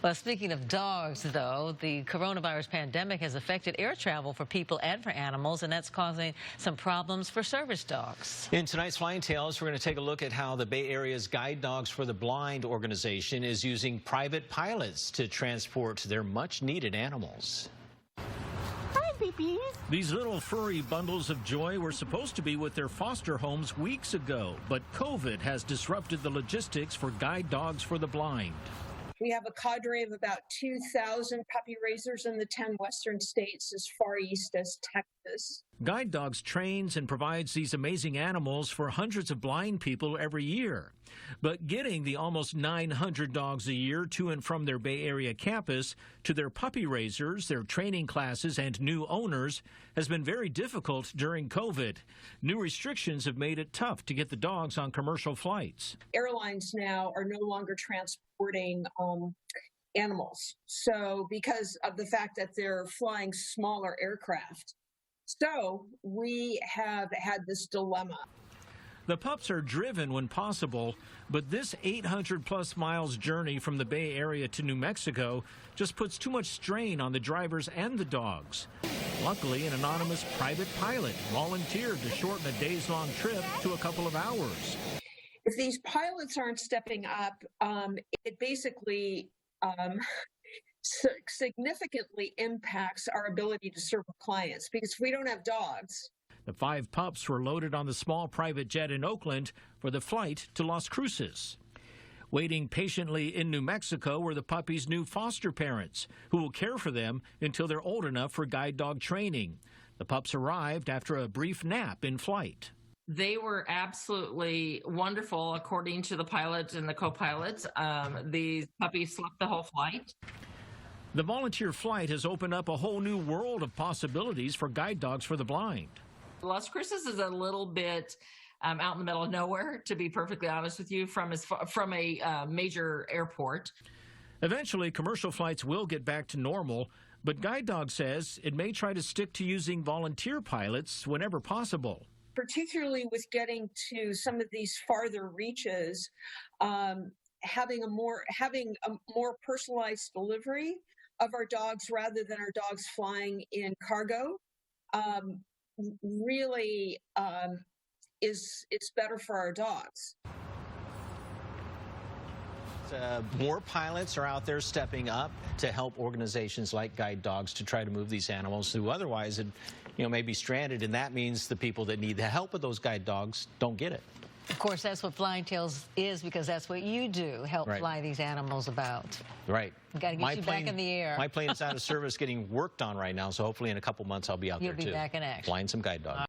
Well, speaking of dogs, though, the coronavirus pandemic has affected air travel for people and for animals, and that's causing some problems for service dogs. In tonight's Flying Tales, we're going to take a look at how the Bay Area's Guide Dogs for the Blind organization is using private pilots to transport their much-needed animals. These little furry bundles of joy were supposed to be with their foster homes weeks ago, but COVID has disrupted the logistics for Guide Dogs for the Blind. We have a cadre of about 2,000 puppy raisers in the 10 western states as far east as Texas. Guide Dogs trains and provides these amazing animals for hundreds of blind people every year. But getting the almost 900 dogs a year to and from their Bay Area campus to their puppy raisers, their training classes, and new owners has been very difficult during COVID. New restrictions have made it tough to get the dogs on commercial flights. Airlines now are no longer transporting animals, so because of the fact that they're flying smaller aircraft. So we have had this dilemma. The pups are driven when possible, but this 800-plus miles journey from the Bay Area to New Mexico just puts too much strain on the drivers and the dogs. Luckily, an anonymous private pilot volunteered to shorten a days-long trip to a couple of hours. If these pilots aren't stepping up, it basically significantly impacts our ability to serve our clients, because if we don't have dogs. The 5 pups were loaded on the small private jet in Oakland for the flight to Las Cruces. Waiting patiently in New Mexico were the puppies' new foster parents, who will care for them until they're old enough for guide dog training. The pups arrived after a brief nap in flight. They were absolutely wonderful, according to the pilot and the co-pilots. These puppies slept the whole flight. The volunteer flight has opened up a whole new world of possibilities for Guide Dogs for the Blind. Las Cruces is a little bit out in the middle of nowhere, to be perfectly honest with you, from a major airport. Eventually, commercial flights will get back to normal, but Guide Dog says it may try to stick to using volunteer pilots whenever possible. Particularly with getting to some of these farther reaches, having a more personalized delivery of our dogs rather than our dogs flying in cargo really is better for our dogs. More pilots are out there stepping up to help organizations like Guide Dogs to try to move these animals who otherwise may be stranded, and that means the people that need the help of those guide dogs don't get it. Of course, that's what Flying Tales is, because that's what you do, help fly these animals about. Right. Got to get you back in the air. My plane is out of service getting worked on right now, so hopefully in a couple months I'll be out there too. You'll be back in action. Flying some guide dogs.